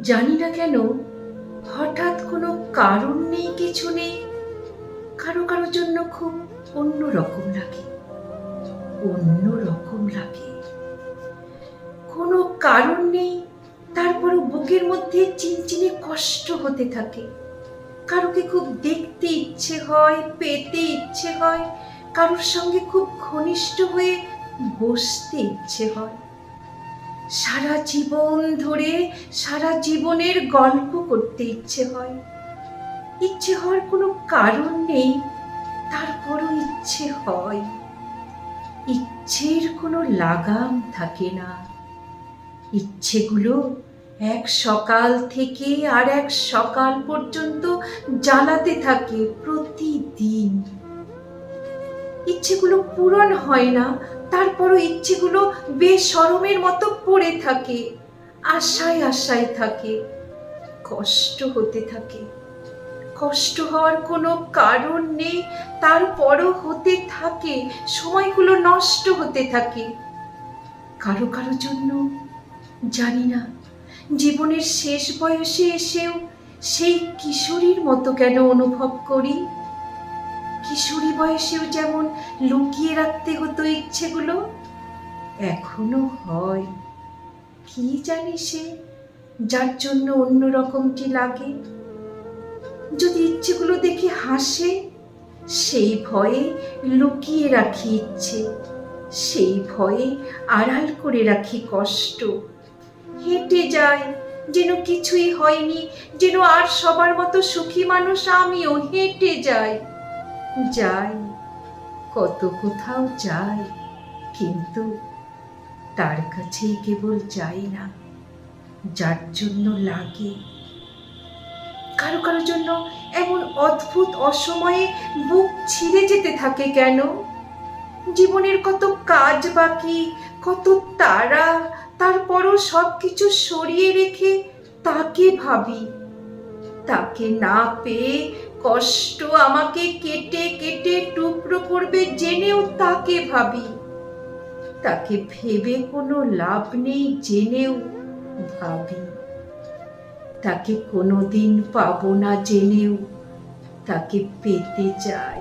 জানি না কেন হঠাৎ কোনো কারণ নেই, কিছু নেই, কারো কারোর জন্য খুব অন্যরকম লাগে। অন্যরকম লাগে, কোনো কারণ নেই, তারপরও বুকের মধ্যে চিনচিনে কষ্ট হতে থাকে। কারোকে খুব দেখতে ইচ্ছে হয়, পেতে ইচ্ছে হয়, কারোর সঙ্গে খুব ঘনিষ্ঠ হয়ে বসতে ইচ্ছে হয়। সারা জীবন ধরে সারা জীবনের গল্প করতে ইচ্ছে হয়। ইচ্ছে হওয়ার কোনো কারণ নেই, তারপরও ইচ্ছে হয়। ইচ্ছের কোনো লাগাম থাকে না। ইচ্ছেগুলো এক সকাল থেকে আর এক সকাল পর্যন্ত জ্বালাতে থাকে প্রতিদিন। ইচ্ছেগুলো পূরণ হয় না, তারপরও ইচ্ছেগুলো বেশরমের মতো পড়ে থাকে, আশায় আশায় থাকে, কষ্ট হতে থাকে। কষ্ট হওয়ার কোনো কারণ নেই, তারপরও হতে থাকে, সময়গুলো নষ্ট হতে থাকে। কারো কারো জন্য জানি না, জীবনের শেষ বয়সে এসেও সেই কিশোরীর মতো কেন অনুভব করি। কিশোরী বয়সেও যেমন লুকিয়ে রাখতে হতো ইচ্ছেগুলো, এখনো হয়। কি জানি সে, যার জন্য অন্যরকমটি লাগে। যদি ইচ্ছেগুলো দেখে হাসে, সেই ভয়ে লুকিয়ে রাখি ইচ্ছে, সেই ভয়ে আড়াল করে রাখি কষ্ট। হেঁটে যায় যেন কিছুই হয়নি, যেন আর সবার মতো সুখী মানুষ আমিও হেঁটে যাই। যাই, কত কোথাও যাই, কিন্তু তার কাছেই কেবল যাই না যার জন্য লাগে। কারো কারো জন্য এমন অদ্ভুত অসময়ে বুক ছিঁড়ে যেতে থাকে কেন? জীবনের কত কাজ বাকি, কত তাড়া, তারপরও সবকিছু সরিয়ে রেখে তাকে ভাবি। তাকে না পেয়ে কষ্ট আমাকে কেটে কেটে টুকরো করবে জেনেও তাকে ভাবি। তাকে ভেবে কোনো লাভ নেই জেনেও ভাবি। তাকে কোনোদিন পাবো না জেনেও তাকে পেতে চাই।